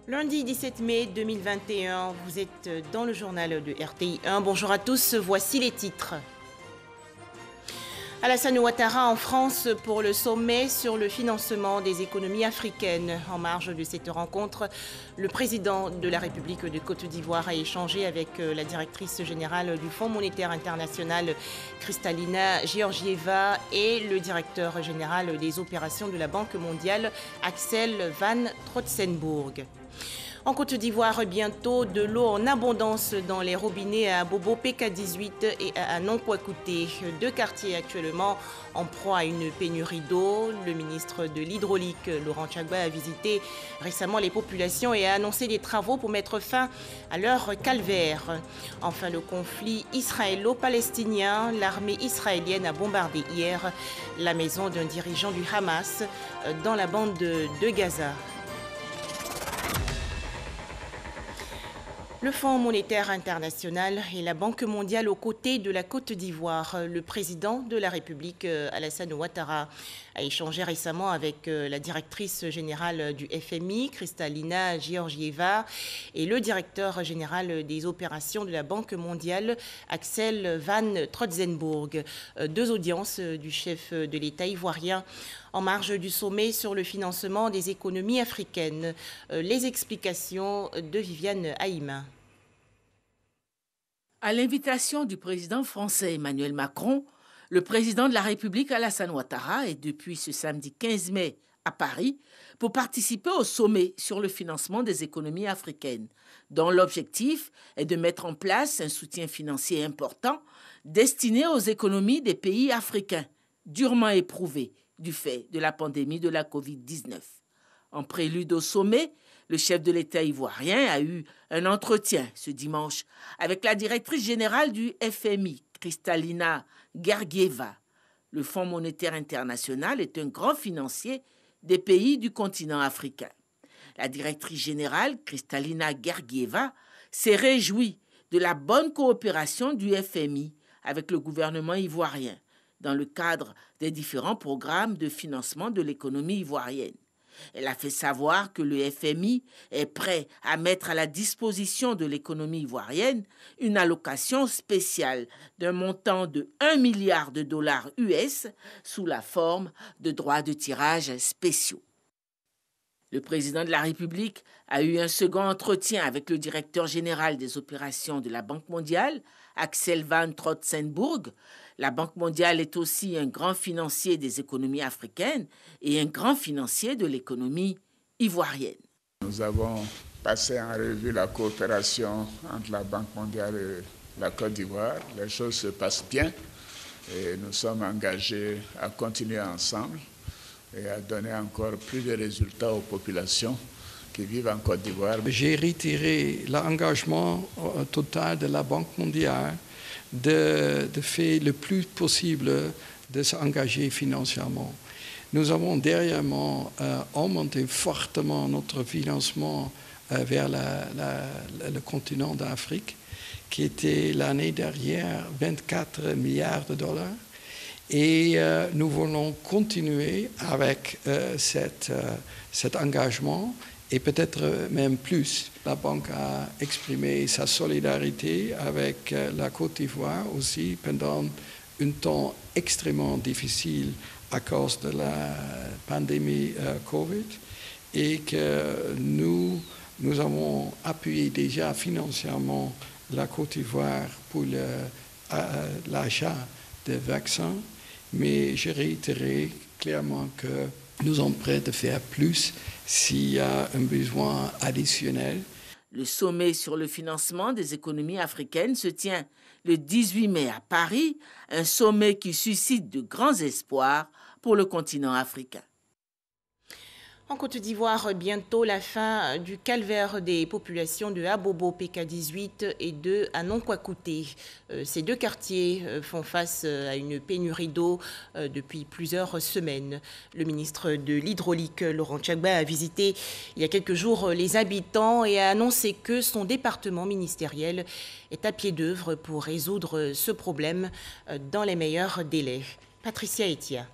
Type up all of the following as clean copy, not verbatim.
Lundi 17 mai 2021, vous êtes dans le journal de RTI 1. Bonjour à tous, voici les titres. Alassane Ouattara en France pour le sommet sur le financement des économies africaines. En marge de cette rencontre, le président de la République de Côte d'Ivoire a échangé avec la directrice générale du Fonds monétaire international, Kristalina Georgieva, et le directeur général des opérations de la Banque mondiale, Axel Van Trotsenburg. En Côte d'Ivoire, bientôt de l'eau en abondance dans les robinets à Bobo PK18 et à Nonkouakouté. Deux quartiers actuellement en proie à une pénurie d'eau. Le ministre de l'Hydraulique, Laurent Gbagba, a visité récemment les populations et a annoncé des travaux pour mettre fin à leur calvaire. Enfin, le conflit israélo-palestinien. L'armée israélienne a bombardé hier la maison d'un dirigeant du Hamas dans la bande de Gaza. Le Fonds monétaire international et la Banque mondiale aux côtés de la Côte d'Ivoire. Le président de la République, Alassane Ouattara, a échangé récemment avec la directrice générale du FMI, Kristalina Georgieva, et le directeur général des opérations de la Banque mondiale, Axel Van Trotsenburg. Deux audiences du chef de l'État ivoirien en marge du sommet sur le financement des économies africaines. Les explications de Viviane Haïma. À l'invitation du président français Emmanuel Macron, le président de la République Alassane Ouattara est depuis ce samedi 15 mai à Paris pour participer au sommet sur le financement des économies africaines, dont l'objectif est de mettre en place un soutien financier important destiné aux économies des pays africains, durement éprouvés du fait de la pandémie de la Covid-19. En prélude au sommet, le chef de l'État ivoirien a eu un entretien ce dimanche avec la directrice générale du FMI, Kristalina Georgieva. Le Fonds monétaire international est un grand financier des pays du continent africain. La directrice générale, Kristalina Georgieva, s'est réjouie de la bonne coopération du FMI avec le gouvernement ivoirien dans le cadre des différents programmes de financement de l'économie ivoirienne. Elle a fait savoir que le FMI est prêt à mettre à la disposition de l'économie ivoirienne une allocation spéciale d'un montant de 1 milliard de dollars US sous la forme de droits de tirage spéciaux. Le président de la République a eu un second entretien avec le directeur général des opérations de la Banque mondiale, Axel Van Trotsenburg. La Banque mondiale est aussi un grand financier des économies africaines et un grand financier de l'économie ivoirienne. Nous avons passé en revue la coopération entre la Banque mondiale et la Côte d'Ivoire. Les choses se passent bien et nous sommes engagés à continuer ensemble et à donner encore plus de résultats aux populations qui vivent en Côte d'Ivoire. J'ai retiré l'engagement total de la Banque mondiale de faire le plus possible de s'engager financièrement. Nous avons dernièrement augmenté fortement notre financement vers le continent d'Afrique, qui était l'année dernière 24 milliards de dollars. Et nous voulons continuer avec cet engagement et peut-être même plus. La Banque a exprimé sa solidarité avec la Côte d'Ivoire aussi pendant un temps extrêmement difficile à cause de la pandémie Covid et que nous avons appuyé déjà financièrement la Côte d'Ivoire pour l'achat de vaccins. Mais je réitérais clairement que nous sommes prêts de faire plus s'il y a un besoin additionnel. Le sommet sur le financement des économies africaines se tient le 18 mai à Paris, un sommet qui suscite de grands espoirs pour le continent africain. En Côte d'Ivoire, bientôt la fin du calvaire des populations de Abobo PK18 et de Nonkouakouté. Ces deux quartiers font face à une pénurie d'eau depuis plusieurs semaines. Le ministre de l'Hydraulique, Laurent Gbagba, a visité il y a quelques jours les habitants et a annoncé que son département ministériel est à pied d'œuvre pour résoudre ce problème dans les meilleurs délais. Patricia Etia.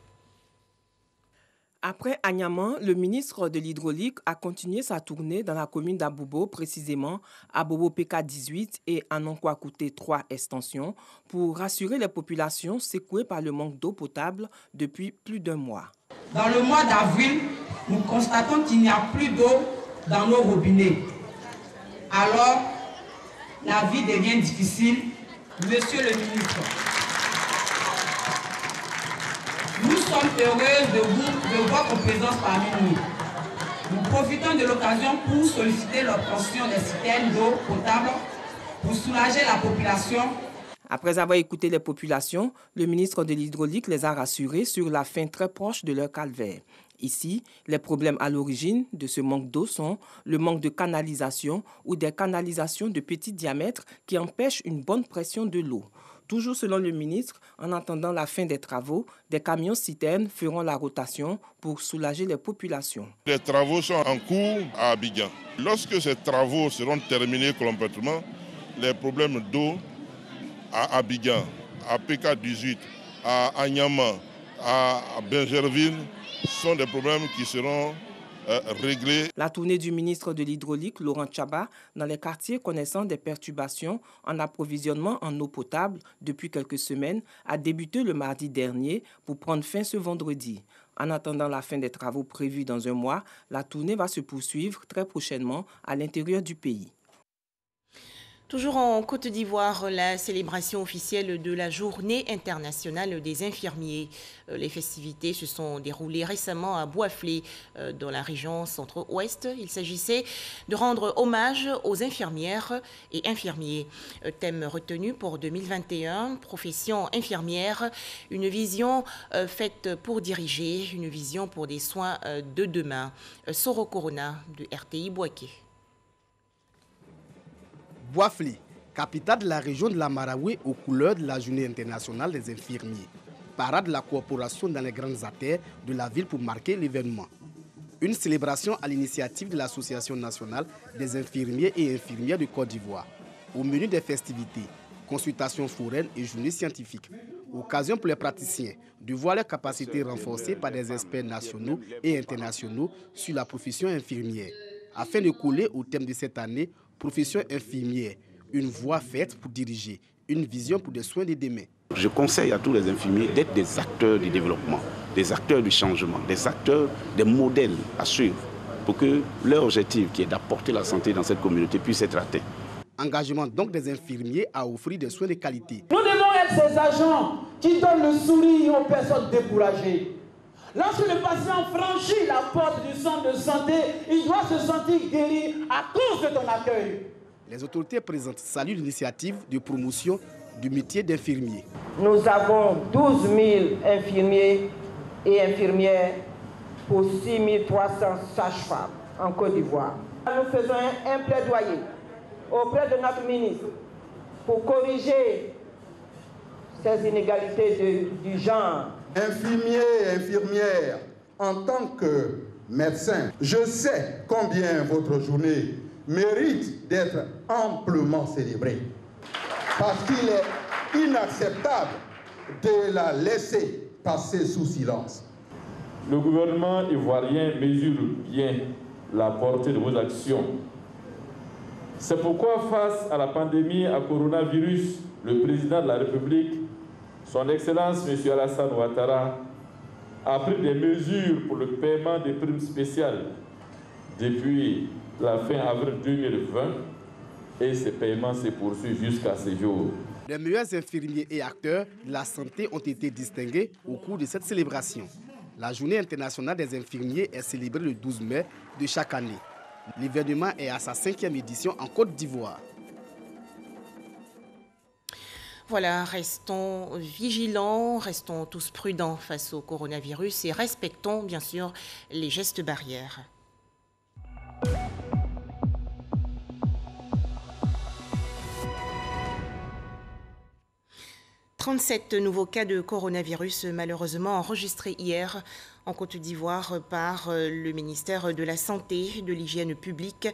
Après Agnaman, le ministre de l'Hydraulique a continué sa tournée dans la commune d'Abobo, précisément à Bobo PK 18 et à Nonkouakouté 3 extensions, pour rassurer les populations secouées par le manque d'eau potable depuis plus d'un mois. Dans le mois d'avril, nous constatons qu'il n'y a plus d'eau dans nos robinets. Alors, la vie devient difficile. Monsieur le ministre, nous sommes heureux de votre présence parmi nous. Nous profitons de l'occasion pour solliciter l'obtention des citernes d'eau potable pour soulager la population. Après avoir écouté les populations, le ministre de l'Hydraulique les a rassurés sur la fin très proche de leur calvaire. Ici, les problèmes à l'origine de ce manque d'eau sont le manque de canalisation ou des canalisations de petit diamètre qui empêchent une bonne pression de l'eau. Toujours selon le ministre, en attendant la fin des travaux, des camions-citernes feront la rotation pour soulager les populations. Les travaux sont en cours à Abidjan. Lorsque ces travaux seront terminés complètement, les problèmes d'eau à Abidjan, à PK18, à Agnaman, à Benjerville sont des problèmes qui seront réglés. La tournée du ministre de l'Hydraulique, Laurent Tchaba, dans les quartiers connaissant des perturbations en approvisionnement en eau potable depuis quelques semaines, a débuté le mardi dernier pour prendre fin ce vendredi. En attendant la fin des travaux prévus dans un mois, la tournée va se poursuivre très prochainement à l'intérieur du pays. Toujours en Côte d'Ivoire, la célébration officielle de la Journée internationale des infirmiers. Les festivités se sont déroulées récemment à Boisflé, dans la région centre-ouest. Il s'agissait de rendre hommage aux infirmières et infirmiers. Thème retenu pour 2021, profession infirmière, une vision faite pour diriger, une vision pour des soins de demain. Soro Corona de RTI Boaké. Boisflé, capitale de la région de la Maraoué aux couleurs de la Journée internationale des infirmiers. Parade de la coopération dans les grandes artères de la ville pour marquer l'événement. Une célébration à l'initiative de l'Association nationale des infirmiers et infirmières de Côte d'Ivoire. Au menu des festivités, consultations foraines et journées scientifiques. Occasion pour les praticiens de voir leurs capacités renforcées par des experts nationaux et internationaux sur la profession infirmière. Afin de coller au thème de cette année, profession infirmière, une voie faite pour diriger, une vision pour des soins de demain. Je conseille à tous les infirmiers d'être des acteurs du développement, des acteurs du changement, des acteurs, des modèles à suivre pour que leur objectif qui est d'apporter la santé dans cette communauté puisse être atteint. Engagement donc des infirmiers à offrir des soins de qualité. Nous devons être ces agents qui donnent le sourire aux personnes découragées. Lorsque le patient franchit la porte du centre de santé, il doit se sentir guéri à cause de ton accueil. Les autorités présentes saluent l'initiative de promotion du métier d'infirmier. Nous avons 12 000 infirmiers et infirmières pour 6 300 sages-femmes en Côte d'Ivoire. Nous faisons un plaidoyer auprès de notre ministre pour corriger ces inégalités du genre. Infirmiers et infirmières, en tant que médecin, je sais combien votre journée mérite d'être amplement célébrée. Parce qu'il est inacceptable de la laisser passer sous silence. Le gouvernement ivoirien mesure bien la portée de vos actions. C'est pourquoi, face à la pandémie à coronavirus, le président de la République, Son Excellence M. Alassane Ouattara, a pris des mesures pour le paiement des primes spéciales depuis la fin avril 2020 et ces paiements se poursuivent jusqu'à ce jour. Les meilleurs infirmiers et acteurs de la santé ont été distingués au cours de cette célébration. La Journée internationale des infirmiers est célébrée le 12 mai de chaque année. L'événement est à sa 5e édition en Côte d'Ivoire. Voilà, restons vigilants, restons tous prudents face au coronavirus et respectons bien sûr les gestes barrières. 37 nouveaux cas de coronavirus malheureusement enregistrés hier en Côte d'Ivoire par le ministère de la Santé, de l'Hygiène publique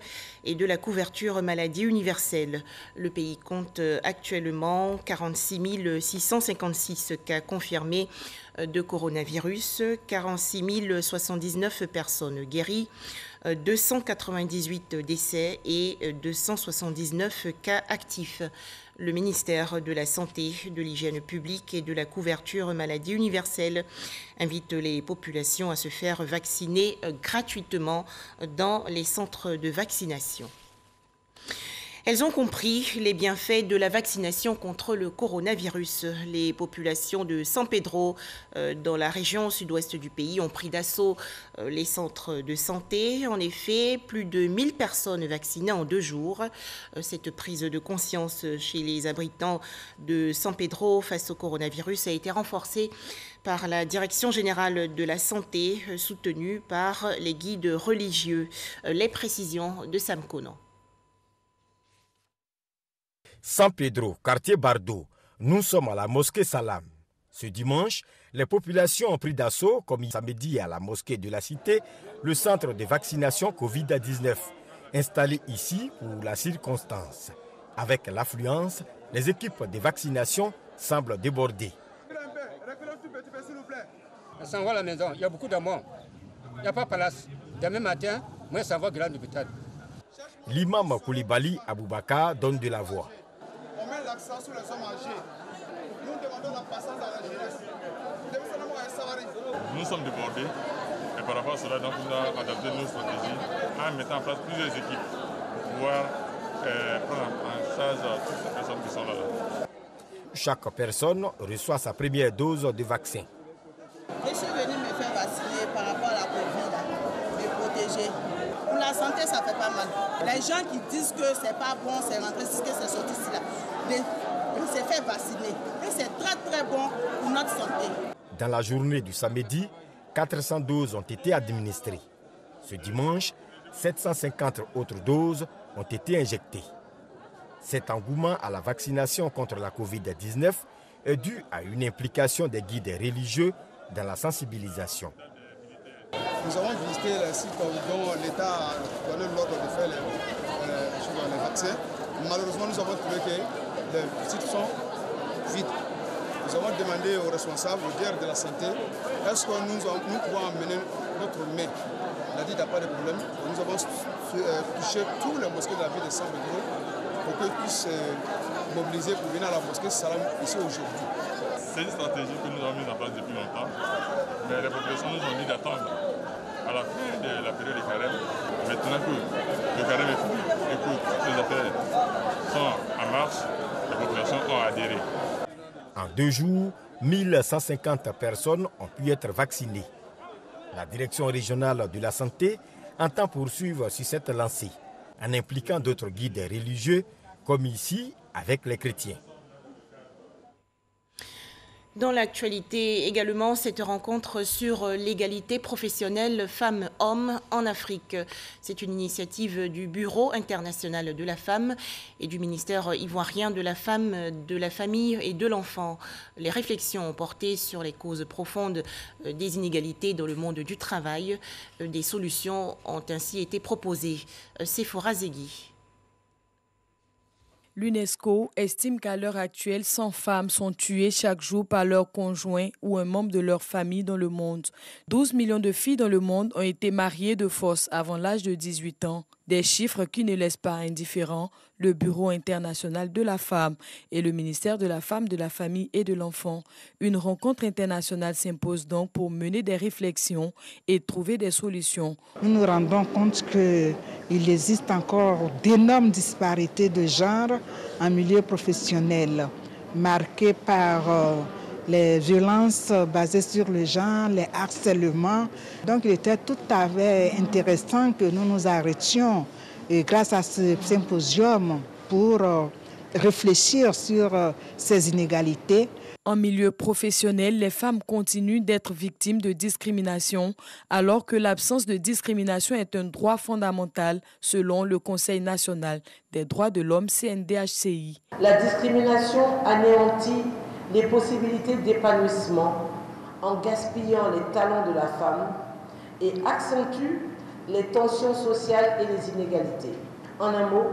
et de la couverture maladie universelle. Le pays compte actuellement 46 656 cas confirmés de coronavirus, 46 079 personnes guéries, 298 décès et 279 cas actifs. Le ministère de la Santé, de l'Hygiène publique et de la couverture maladie universelle invite les populations à se faire vacciner gratuitement dans les centres de vaccination. Elles ont compris les bienfaits de la vaccination contre le coronavirus. Les populations de San Pedro, dans la région sud-ouest du pays, ont pris d'assaut les centres de santé. En effet, plus de 1000 personnes vaccinées en 2 jours. Cette prise de conscience chez les habitants de San Pedro face au coronavirus a été renforcée par la Direction générale de la santé, soutenue par les guides religieux. Les précisions de Sam Konan. San Pedro, quartier Bardo, nous sommes à la mosquée Salam. Ce dimanche, les populations ont pris d'assaut, comme samedi à la mosquée de la cité, le centre de vaccination Covid-19, installé ici pour la circonstance. Avec l'affluence, les équipes de vaccination semblent déborder. On s'en va à la maison, il y a beaucoup de monde. Il n'y a pas de place. Demain matin, moi, ça va à l'hôpital. L'imam Koulibaly Aboubakar donne de la voix. On met l'accent sur les hommes âgés. Nous demandons la patience à la jeunesse. Nous sommes débordés et par rapport à cela, donc, nous avons adapté nos stratégies en mettant en place plusieurs équipes pour pouvoir prendre en charge toutes ces personnes qui sont là. Chaque personne reçoit sa première dose de vaccin. Je suis venu me faire vacciner par rapport à la Covid, me protéger. Pour la santé, ça fait pas mal. Les gens qui disent que c'est pas bon, c'est rentré, que c'est sorti ici là, on s'est fait vacciner. Et c'est très très bon pour notre santé. Dans la journée du samedi, 400 doses ont été administrées. Ce dimanche, 750 autres doses ont été injectées. Cet engouement à la vaccination contre la Covid-19 est dû à une implication des guides religieux dans la sensibilisation. Nous avons visité les sites dont l'État a donné l'ordre de faire les vaccins. Malheureusement, nous avons trouvé que les sites sont vides. Nous avons demandé aux responsables, aux directeurs de la santé, est-ce que nous pouvons amener notre main. Il a dit qu'il n'y a pas de problème. Nous avons touché tous les mosquées de la ville de San Pedro pour qu'ils puissent mobiliser pour venir à la mosquée Salam ici aujourd'hui. C'est une stratégie que nous avons mise en place depuis longtemps, mais les populations nous ont dit d'attendre à la fin de la période de carême. Maintenant que le carême est fini et que toutes les affaires sont en marche, les populations ont adhéré. En 2 jours, 1150 personnes ont pu être vaccinées. La direction régionale de la santé entend poursuivre sur cette lancée, en impliquant d'autres guides religieux, comme ici avec les chrétiens. Dans l'actualité également, cette rencontre sur l'égalité professionnelle femmes-hommes en Afrique. C'est une initiative du Bureau international de la femme et du ministère ivoirien de la femme, de la famille et de l'enfant. Les réflexions ont porté sur les causes profondes des inégalités dans le monde du travail. Des solutions ont ainsi été proposées. Sephora Zegui. L'UNESCO estime qu'à l'heure actuelle, 100 femmes sont tuées chaque jour par leur conjoint ou un membre de leur famille dans le monde. 12 millions de filles dans le monde ont été mariées de force avant l'âge de 18 ans. Des chiffres qui ne laissent pas indifférents le Bureau international de la femme et le ministère de la femme, de la famille et de l'enfant. Une rencontre internationale s'impose donc pour mener des réflexions et trouver des solutions. Nous nous rendons compte qu'il existe encore d'énormes disparités de genre en milieu professionnel, marquées par les violences basées sur le genre, les harcèlements. Donc il était tout à fait intéressant que nous nous arrêtions et grâce à ce symposium pour réfléchir sur ces inégalités. En milieu professionnel, les femmes continuent d'être victimes de discrimination, alors que l'absence de discrimination est un droit fondamental selon le Conseil national des droits de l'homme CNDHCI. La discrimination anéantit les possibilités d'épanouissement en gaspillant les talents de la femme et accentue les tensions sociales et les inégalités. En un mot,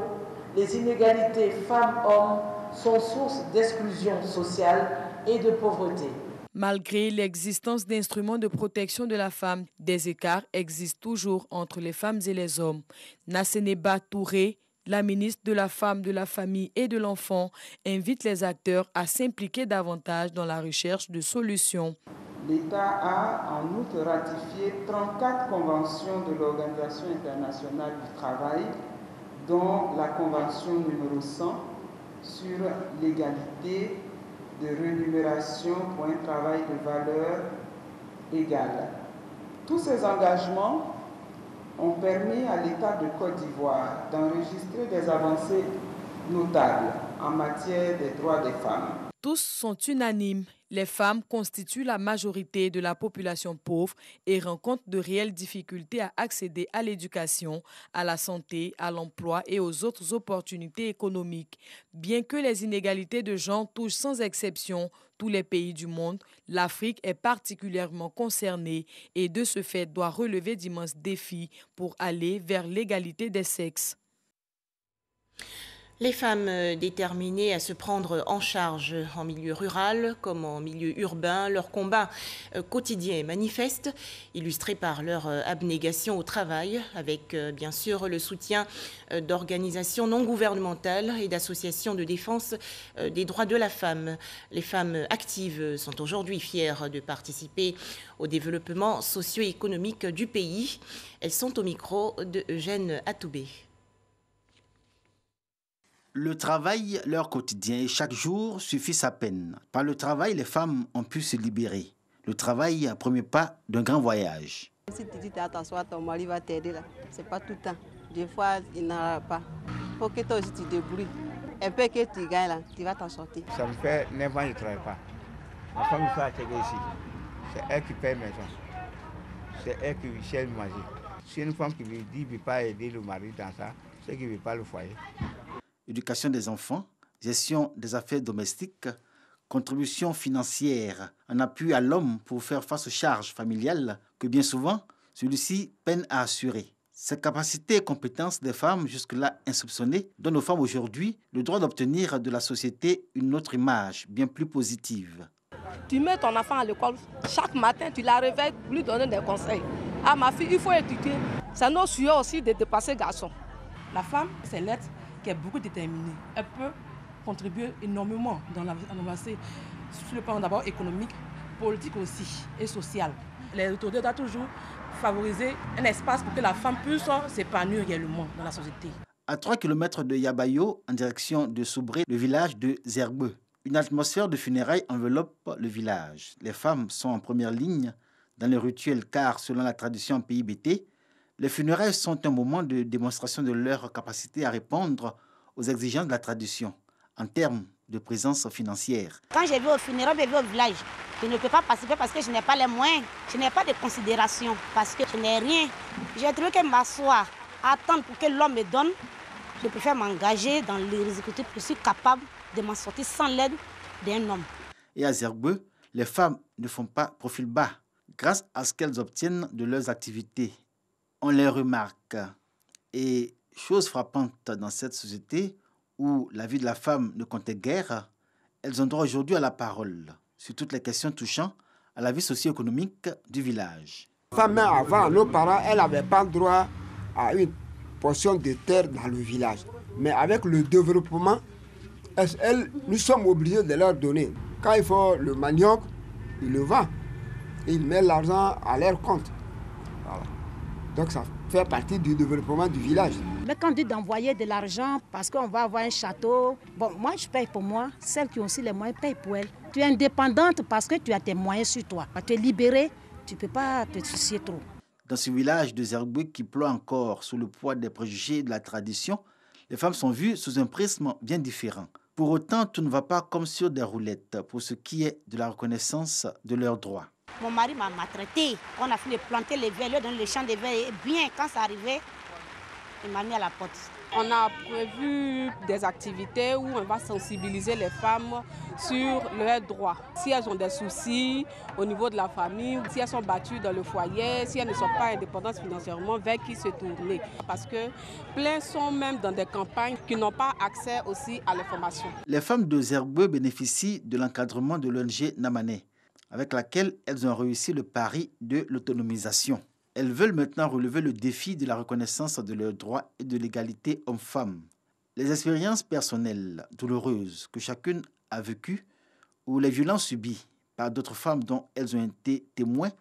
les inégalités femmes-hommes sont source d'exclusion sociale et de pauvreté. Malgré l'existence d'instruments de protection de la femme, des écarts existent toujours entre les femmes et les hommes. Nasseneba Touré, la ministre de la Femme, de la Famille et de l'Enfant, invite les acteurs à s'impliquer davantage dans la recherche de solutions. L'État a en outre ratifié 34 conventions de l'Organisation internationale du travail, dont la convention numéro 100 sur l'égalité de rémunération pour un travail de valeur égale. Tous ces engagements ont permis à l'État de Côte d'Ivoire d'enregistrer des avancées notables en matière des droits des femmes. Tous sont unanimes. Les femmes constituent la majorité de la population pauvre et rencontrent de réelles difficultés à accéder à l'éducation, à la santé, à l'emploi et aux autres opportunités économiques. Bien que les inégalités de genre touchent sans exception tous les pays du monde, l'Afrique est particulièrement concernée et de ce fait doit relever d'immenses défis pour aller vers l'égalité des sexes. Les femmes déterminées à se prendre en charge en milieu rural comme en milieu urbain, leur combat quotidien est manifeste, illustré par leur abnégation au travail, avec bien sûr le soutien d'organisations non gouvernementales et d'associations de défense des droits de la femme. Les femmes actives sont aujourd'hui fières de participer au développement socio-économique du pays. Elles sont au micro de Eugène Atoubé. Le travail, leur quotidien, et chaque jour suffit sa peine. Par le travail, les femmes ont pu se libérer. Le travail, un premier pas d'un grand voyage. Si tu dis à t'asseoir, ton mari va t'aider là. C'est pas tout le temps. Des fois, il n'en a pas. Il faut que toi aussi tu te débrouilles. Un peu que tu gagnes là, tu vas t'en sortir. Ça me fait 9 ans que je ne travaille pas. Ma femme me fait atterrir ici. C'est elle qui paye maison. C'est elle qui cherche manger. Si une femme qui lui dit qu'il ne peut pas aider le mari dans ça, c'est qu'il ne veut pas le foyer. Éducation des enfants, gestion des affaires domestiques, contribution financière, en appui à l'homme pour faire face aux charges familiales que bien souvent, celui-ci peine à assurer. Ces capacités et compétences des femmes jusque-là insoupçonnées donnent aux femmes aujourd'hui le droit d'obtenir de la société une autre image bien plus positive. Tu mets ton enfant à l'école, chaque matin tu la réveilles pour lui donner des conseils. Ah ma fille, il faut étudier. C'est notre souhait aussi de dépasser garçon. La femme, c'est l'être qui est beaucoup déterminée. Elle peut contribuer énormément dans l'avancée sur le plan d'abord économique, politique aussi et social. Les autorités doivent toujours favoriser un espace pour que la femme puisse s'épanouir réellement dans la société. À 3 km de Yabayo, en direction de Soubré, le village de Zerbeu, une atmosphère de funérailles enveloppe le village. Les femmes sont en première ligne dans les rituels car, selon la tradition en pays BT, les funérailles sont un moment de démonstration de leur capacité à répondre aux exigences de la tradition en termes de présence financière. Quand je vais au funérailles, je vais au village. Je ne peux pas participer parce que je n'ai pas les moyens. Je n'ai pas de considération parce que je n'ai rien. J'ai trouvé que m'asseoir, attendre pour que l'homme me donne, je préfère m'engager dans les exécutifs. Je suis capable de m'en sortir sans l'aide d'un homme. Et à Zerbeu, les femmes ne font pas profil bas grâce à ce qu'elles obtiennent de leurs activités. On les remarque. Et chose frappante dans cette société où la vie de la femme ne comptait guère, elles ont droit aujourd'hui à la parole sur toutes les questions touchant à la vie socio-économique du village. Femme, avant, nos parents, elles n'avaient pas droit à une portion de terre dans le village. Mais avec le développement, nous sommes obligés de leur donner. Quand il faut le manioc, ils le vendent. Ils mettent l'argent à leur compte. Voilà. Donc ça fait partie du développement du village. Mais quand on dit d'envoyer de l'argent parce qu'on va avoir un château, bon, moi je paye pour moi, celles qui ont aussi les moyens payent pour elles. Tu es indépendante parce que tu as tes moyens sur toi. Tu es libérée, tu ne peux pas te soucier trop. Dans ce village de Zerbeu qui ploie encore sous le poids des préjugés de la tradition, les femmes sont vues sous un prisme bien différent. Pour autant, tout ne va pas comme sur des roulettes pour ce qui est de la reconnaissance de leurs droits. Mon mari m'a maltraité. On a fait planter les verres dans les champs de verre. Et bien, quand ça arrivait, Il m'a mis à la porte. On a prévu des activités où on va sensibiliser les femmes sur leurs droits. Si elles ont des soucis au niveau de la famille, si elles sont battues dans le foyer, si elles ne sont pas indépendantes financièrement, vers qui se tourner. Parce que plein sont même dans des campagnes qui n'ont pas accès aussi à l'information. Les femmes de Zergbeu bénéficient de l'encadrement de l'ONG Namané, avec laquelle elles ont réussi le pari de l'autonomisation. Elles veulent maintenant relever le défi de la reconnaissance de leurs droits et de l'égalité homme-femme. Les expériences personnelles douloureuses que chacune a vécues ou les violences subies par d'autres femmes dont elles ont été témoins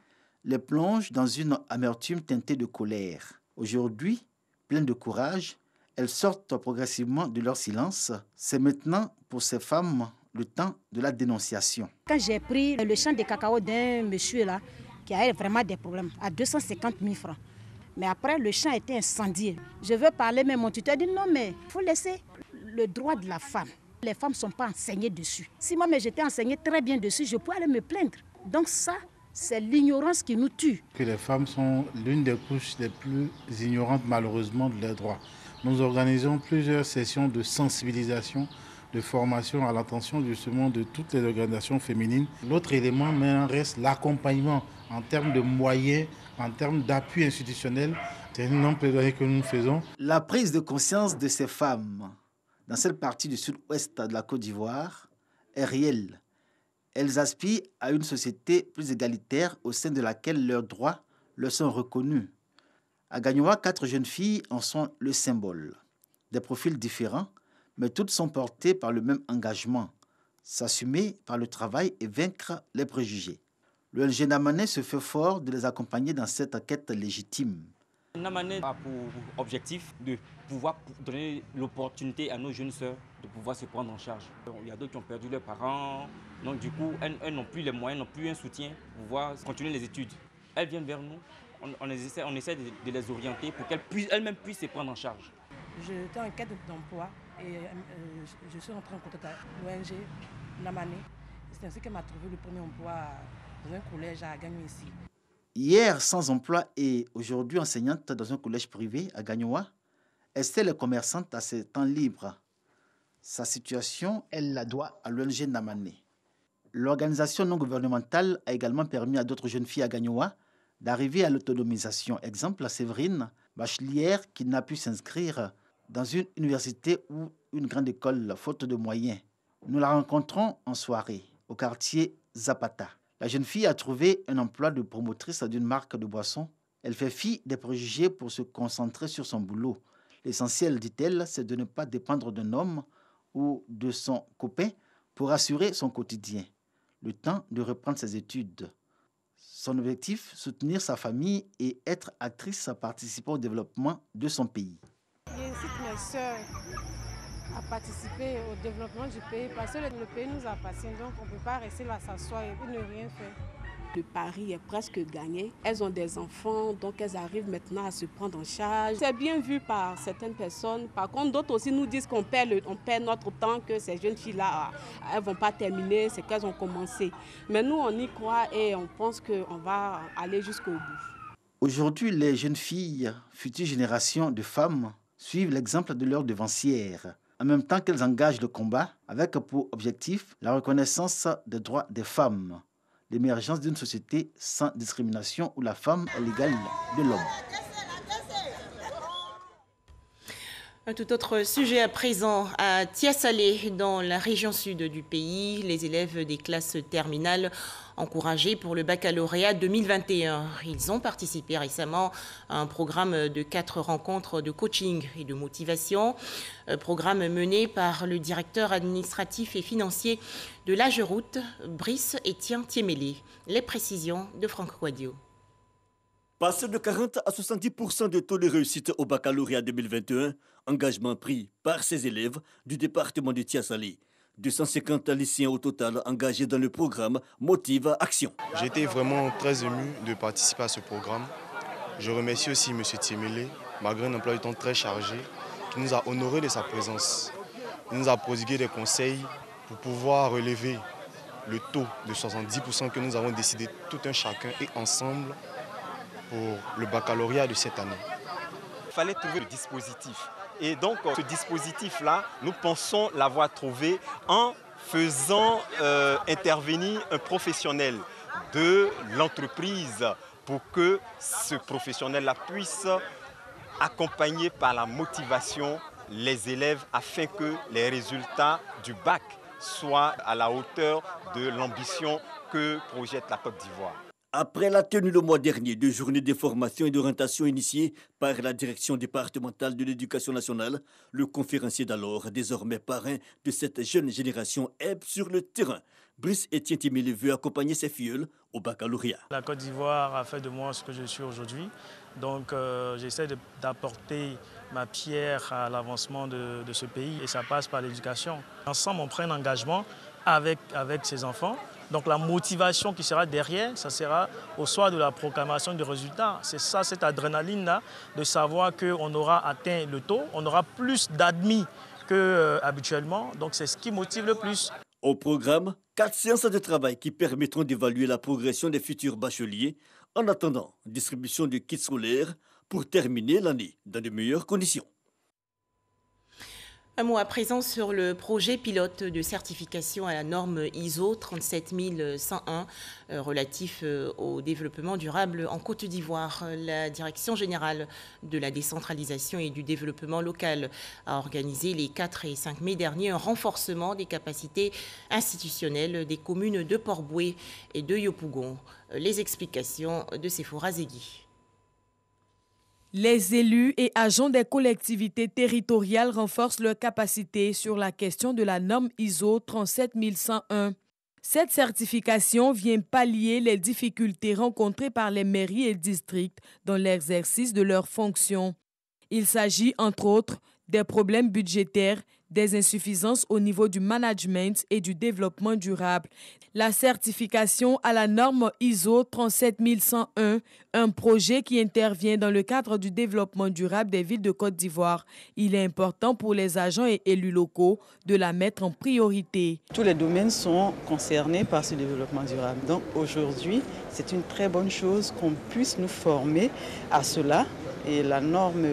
les plongent dans une amertume teintée de colère. Aujourd'hui, pleines de courage, elles sortent progressivement de leur silence. C'est maintenant pour ces femmes le temps de la dénonciation. Quand j'ai pris le champ de cacao d'un monsieur là, qui a vraiment des problèmes, à 250 000 francs. Mais après, le champ a été incendié. Je veux parler, mais mon tuteur dit non, mais il faut laisser le droit de la femme. Les femmes ne sont pas enseignées dessus. Si moi, j'étais enseignée très bien dessus, je pourrais aller me plaindre. Donc ça, c'est l'ignorance qui nous tue. Que les femmes sont l'une des couches les plus ignorantes, malheureusement, de leurs droits. Nous organisons plusieurs sessions de sensibilisation, de formation à l'attention justement de toutes les organisations féminines. L'autre élément maintenant reste l'accompagnement en termes de moyens, en termes d'appui institutionnel. C'est une longue plaidoyer que nous faisons. La prise de conscience de ces femmes dans cette partie du sud-ouest de la Côte d'Ivoire est réelle. Elles aspirent à une société plus égalitaire au sein de laquelle leurs droits leur sont reconnus. À Gagnoa, 4 jeunes filles en sont le symbole. Des profils différents, mais toutes sont portées par le même engagement, s'assumer par le travail et vaincre les préjugés. L'ONG Namané se fait fort de les accompagner dans cette quête légitime. Namané a pour objectif de pouvoir donner l'opportunité à nos jeunes sœurs de pouvoir se prendre en charge. Il y a d'autres qui ont perdu leurs parents, donc du coup, elles n'ont plus les moyens, n'ont plus un soutien pour pouvoir continuer les études. Elles viennent vers nous, on essaie de les orienter pour qu'elles elles-mêmes puissent se prendre en charge. J'étais en quête d'emploi et je suis rentrée en contact avec l'ONG Namané. C'est ainsi qu'elle m'a trouvé le premier emploi dans un collège à Gagnoa ici. Hier, sans emploi et aujourd'hui enseignante dans un collège privé à Gagnoa, Estelle est commerçante à ses temps libres. Sa situation, elle la doit à l'ONG Namané. L'organisation non gouvernementale a également permis à d'autres jeunes filles à Gagnoa d'arriver à l'autonomisation. Exemple, à Séverine, bachelière qui n'a pu s'inscrire dans une université ou une grande école, faute de moyens. Nous la rencontrons en soirée, au quartier Zapata. La jeune fille a trouvé un emploi de promotrice d'une marque de boissons. Elle fait fi des préjugés pour se concentrer sur son boulot. L'essentiel, dit-elle, c'est de ne pas dépendre d'un homme ou de son copain pour assurer son quotidien. Le temps de reprendre ses études. Son objectif, soutenir sa famille et être actrice participant au développement de son pays. J'incite mes sœurs à participer au développement du pays parce que le pays nous appartient, donc on ne peut pas rester là s'asseoir et ne rien faire. Le pari est presque gagné. Elles ont des enfants, donc elles arrivent maintenant à se prendre en charge. C'est bien vu par certaines personnes. Par contre, d'autres aussi nous disent qu'on perd notre temps, que ces jeunes filles-là, elles ne vont pas terminer ce qu'elles ont commencé. Mais nous, on y croit et on pense qu'on va aller jusqu'au bout. Aujourd'hui, les jeunes filles, futures générations de femmes, suivent l'exemple de leurs devancières, en même temps qu'elles engagent le combat avec pour objectif la reconnaissance des droits des femmes, l'émergence d'une société sans discrimination où la femme est l'égale de l'homme. Un tout autre sujet à présent, à Tiasalé, dans la région sud du pays, les élèves des classes terminales encouragés pour le baccalauréat 2021. Ils ont participé récemment à un programme de 4 rencontres de coaching et de motivation, programme mené par le directeur administratif et financier de l'AGEROUTE, Brice Etienne Thiemélé. Les précisions de Franck Quadio. Passer de 40 à 70% de taux de réussite au baccalauréat 2021, engagement pris par ces élèves du département de Tiasalé. 250 lycéens au total engagés dans le programme Motive Action. J'étais vraiment très ému de participer à ce programme. Je remercie aussi M. Thiemélé, malgré un emploi du temps très chargé, qui nous a honorés de sa présence. Il nous a prodigué des conseils pour pouvoir relever le taux de 70% que nous avons décidé tout un chacun et ensemble pour le baccalauréat de cette année. fallait trouver le dispositif. Et donc, ce dispositif-là, nous pensons l'avoir trouvé en faisant intervenir un professionnel de l'entreprise pour que ce professionnel-là puisse accompagner par la motivation les élèves afin que les résultats du bac soient à la hauteur de l'ambition que projette la Côte d'Ivoire. Après la tenue le mois dernier de journées de formation et d'orientation initiées par la direction départementale de l'éducation nationale, le conférencier d'alors, désormais parrain de cette jeune génération, est sur le terrain. Brice Etienne Timele veut accompagner ses filleuls au baccalauréat. La Côte d'Ivoire a fait de moi ce que je suis aujourd'hui. Donc j'essaie d'apporter ma pierre à l'avancement de ce pays et ça passe par l'éducation. Ensemble, on prend un engagement avec ces enfants. Donc la motivation qui sera derrière, ça sera au soir de la proclamation des résultats. C'est ça, cette adrénaline-là, de savoir qu'on aura atteint le taux, on aura plus d'admis qu'habituellement. Donc c'est ce qui motive le plus. Au programme, 4 séances de travail qui permettront d'évaluer la progression des futurs bacheliers. En attendant, distribution de kits scolaires pour terminer l'année dans de meilleures conditions. Un mot à présent sur le projet pilote de certification à la norme ISO 37101 relatif au développement durable en Côte d'Ivoire. La Direction générale de la décentralisation et du développement local a organisé les 4 et 5 mai dernier un renforcement des capacités institutionnelles des communes de Port-Boué et de Yopougon. Les explications de Sephora Zegui. Les élus et agents des collectivités territoriales renforcent leurs capacités sur la question de la norme ISO 37101. Cette certification vient pallier les difficultés rencontrées par les mairies et districts dans l'exercice de leurs fonctions. Il s'agit, entre autres, des problèmes budgétaires, des insuffisances au niveau du management et du développement durable. La certification à la norme ISO 37101, un projet qui intervient dans le cadre du développement durable des villes de Côte d'Ivoire. Il est important pour les agents et élus locaux de la mettre en priorité. Tous les domaines sont concernés par ce développement durable. Donc aujourd'hui, c'est une très bonne chose qu'on puisse nous former à cela. Et la norme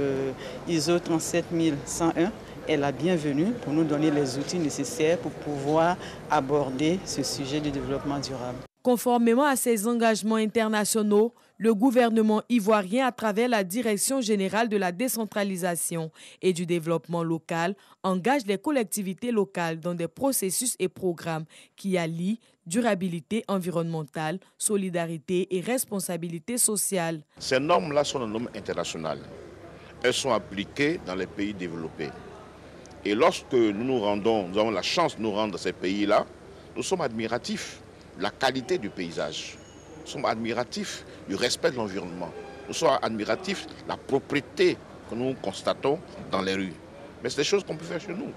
ISO 37101 est la bienvenue pour nous donner les outils nécessaires pour pouvoir aborder ce sujet du développement durable. Conformément à ses engagements internationaux, le gouvernement ivoirien, à travers la Direction générale de la décentralisation et du développement local, engage les collectivités locales dans des processus et programmes qui allient durabilité environnementale, solidarité et responsabilité sociale. Ces normes-là sont des normes internationales. Elles sont appliquées dans les pays développés. Et lorsque nous avons la chance de nous rendre dans ces pays-là, nous sommes admiratifs de la qualité du paysage. Nous sommes admiratifs du respect de l'environnement. Nous sommes admiratifs de la propreté que nous constatons dans les rues. Mais c'est des choses qu'on peut faire chez nous.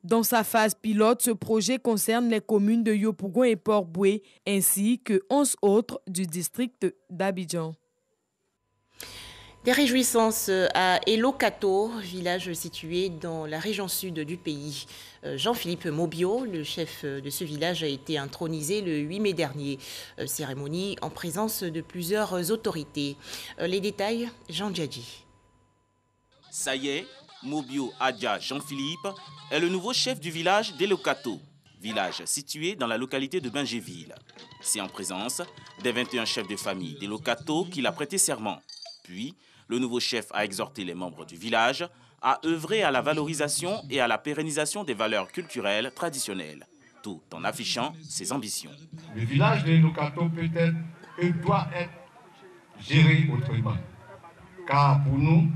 Dans sa phase pilote, ce projet concerne les communes de Yopougon et Port-Boué, ainsi que 11 autres du district d'Abidjan. Des réjouissances à Elokato, village situé dans la région sud du pays. Jean-Philippe Mobio, le chef de ce village, a été intronisé le 8 mai dernier. Cérémonie en présence de plusieurs autorités. Les détails, Jean Djadji. Ça y est, Mobio Adja Jean-Philippe est le nouveau chef du village d'Elokato, village situé dans la localité de Bingéville. C'est en présence des 21 chefs de famille d'Elokato qu'il a prêté serment. Puis, le nouveau chef a exhorté les membres du village à œuvrer à la valorisation et à la pérennisation des valeurs culturelles traditionnelles, tout en affichant ses ambitions. Le village d'Elokato peut-être et doit être géré autrement. Car pour nous,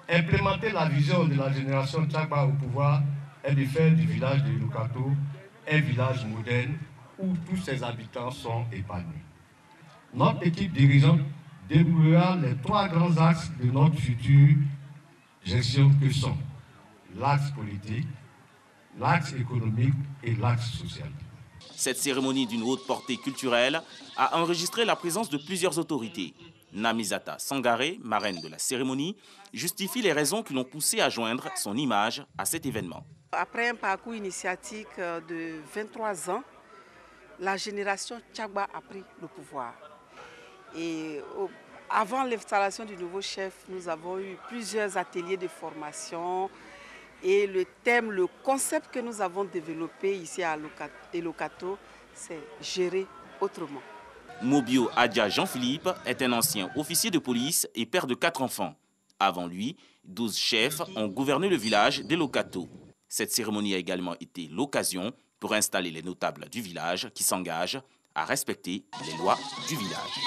implémenter la vision de la génération Tchagba au pouvoir est de faire du village d'Elokato un village moderne où tous ses habitants sont épanouis. Notre équipe dirigeante déroulera les 3 grands axes de notre future gestion que sont l'axe politique, l'axe économique et l'axe social. Cette cérémonie d'une haute portée culturelle a enregistré la présence de plusieurs autorités. Namizata Sangaré, marraine de la cérémonie, justifie les raisons qui l'ont poussé à joindre son image à cet événement. Après un parcours initiatique de 23 ans, la génération Tchagba a pris le pouvoir. Et Avant l'installation du nouveau chef, nous avons eu plusieurs ateliers de formation et le thème, le concept que nous avons développé ici à Elokato, c'est gérer autrement. Mobio Adja Jean-Philippe est un ancien officier de police et père de 4 enfants. Avant lui, 12 chefs ont gouverné le village d'Elokato. Cette cérémonie a également été l'occasion pour installer les notables du village qui s'engagent à respecter les lois du village.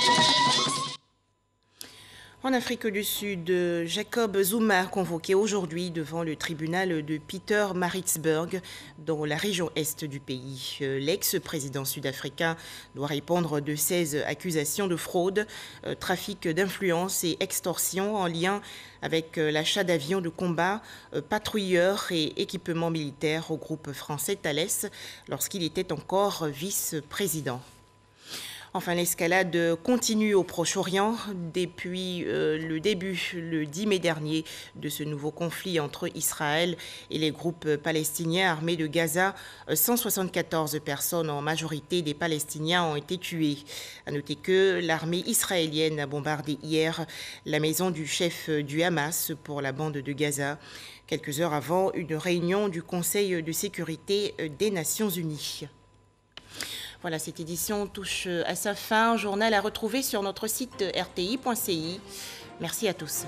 En Afrique du Sud, Jacob Zuma convoqué aujourd'hui devant le tribunal de Pietermaritzburg dans la région est du pays. L'ex-président sud-africain doit répondre de 16 accusations de fraude, trafic d'influence et extorsion en lien avec l'achat d'avions de combat, patrouilleurs et équipements militaires au groupe français Thales lorsqu'il était encore vice-président. Enfin, l'escalade continue au Proche-Orient depuis le début, le 10 mai dernier, de ce nouveau conflit entre Israël et les groupes palestiniens armés de Gaza. 174 personnes, en majorité des Palestiniens, ont été tuées. À noter que l'armée israélienne a bombardé hier la maison du chef du Hamas pour la bande de Gaza, quelques heures avant une réunion du Conseil de sécurité des Nations Unies. Voilà, cette édition touche à sa fin. Journal à retrouver sur notre site rti.ci. Merci à tous.